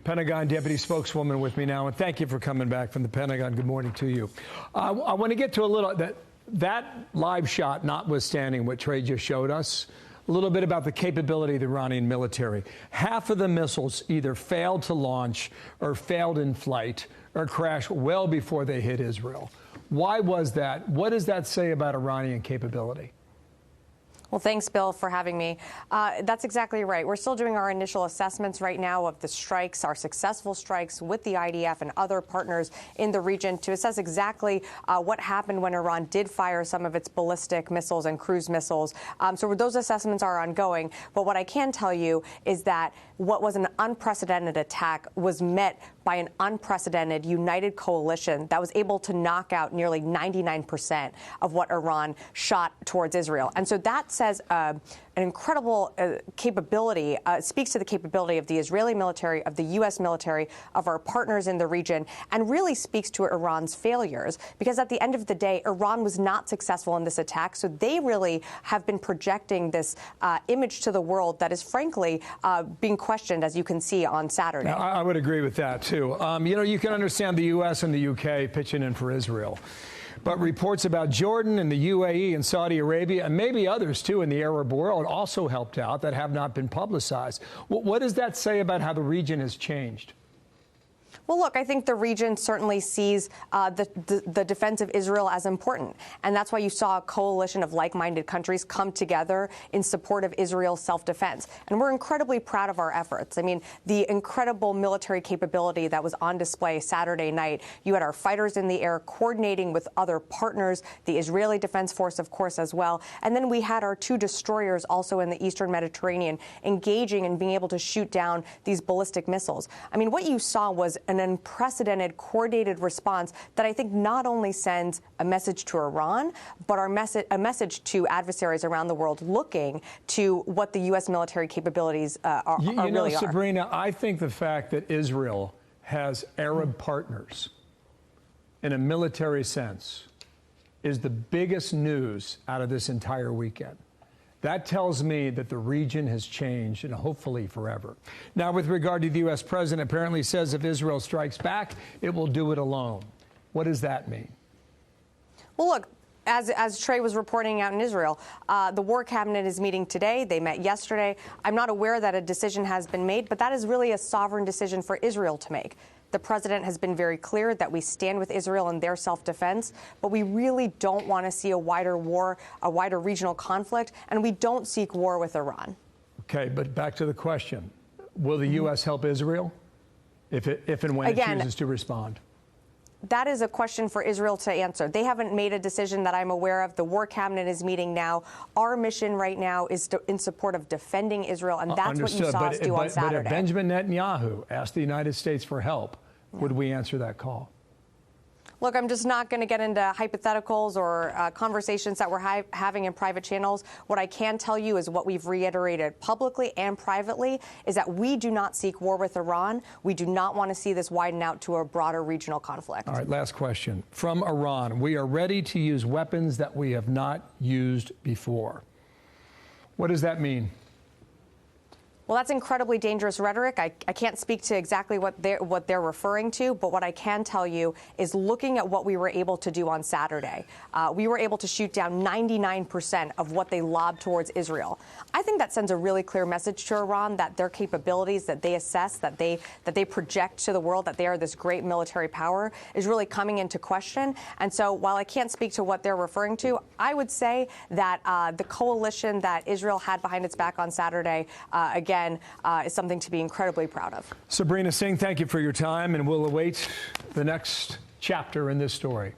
Pentagon Deputy Spokeswoman with me now, and thank you for coming back from the Pentagon. Good morning to you. I want to get to a little, that live shot notwithstanding what Trey just showed us, a little bit about the capability of the Iranian military. Half of the missiles either failed to launch or failed in flight or crashed well before they hit Israel. Why was that? What does that say about Iranian capability? Well, thanks, Bill, for having me. That's exactly right. We're still doing our initial assessments right now of the strikes, our successful strikes with the IDF and other partners in the region to assess exactly what happened when Iran did fire some of its ballistic missiles and cruise missiles. So those assessments are ongoing. But what I can tell you is that what was an unprecedented attack was met by an unprecedented united coalition that was able to knock out nearly 99% of what Iran shot towards Israel. And so that says an incredible capability, speaks to the capability of the Israeli military, of the U.S. military, of our partners in the region, and really speaks to Iran's failures. Because at the end of the day, Iran was not successful in this attack, so they really have been projecting this image to the world that is frankly being questioned, as you can see on Saturday. Now, I would agree with that, too. You know, you can understand the U.S. and the U.K. pitching in for Israel. But reports about Jordan and the UAE and Saudi Arabia, and maybe others, too, in the Arab world also helped out that have not been publicized. What does that say about how the region has changed? Well, look, I think the region certainly sees the defense of Israel as important. And that's why you saw a coalition of like-minded countries come together in support of Israel's self-defense. And we're incredibly proud of our efforts. I mean, the incredible military capability that was on display Saturday night. You had our fighters in the air coordinating with other partners, the Israeli Defense Force, of course, as well. And then we had our 2 destroyers also in the Eastern Mediterranean engaging and being able to shoot down these ballistic missiles. I mean, what you saw was an unprecedented, coordinated response that I think not only sends a message to Iran, but a message to adversaries around the world looking to what the U.S. military capabilities really are. Sabrina, I think the fact that Israel has Arab partners in a military sense is the biggest news out of this entire weekend. That tells me that the region has changed, and hopefully forever. Now, with regard to the U.S. president, apparently says if Israel strikes back, it will do it alone. What does that mean? Well, look, as Trey was reporting out in Israel, the War Cabinet is meeting today. They met yesterday. I'm not aware that a decision has been made, but that is really a sovereign decision for Israel to make. The president has been very clear that we stand with Israel in their self-defense, but we really don't want to see a wider war, a wider regional conflict, and we don't seek war with Iran. Okay, but back to the question. Will the U.S. help Israel if and when it chooses to respond? That is a question for Israel to answer. They haven't made a decision that I'm aware of. The War Cabinet is meeting now. Our mission right now is in support of defending Israel, and that's what you saw us do on Saturday. But if Benjamin Netanyahu asked the United States for help, would we answer that call? Look, I'm just not going to get into hypotheticals or conversations that we're having in private channels. What I can tell you is what we've reiterated publicly and privately is that we do not seek war with Iran. We do not want to see this widen out to a broader regional conflict. All right, last question. From Iran, we are ready to use weapons that we have not used before. What does that mean? Well, that's incredibly dangerous rhetoric. I can't speak to exactly what they're referring to, but what I can tell you is looking at what we were able to do on Saturday. We were able to shoot down 99% of what they lobbed towards Israel. I think that sends a really clear message to Iran that their capabilities that they assess, that they project to the world, that they are this great military power, is really coming into question. And so while I can't speak to what they're referring to, I would say that the coalition that Israel had behind its back on Saturday, again, is something to be incredibly proud of. Sabrina Singh, thank you for your time, and we'll await the next chapter in this story.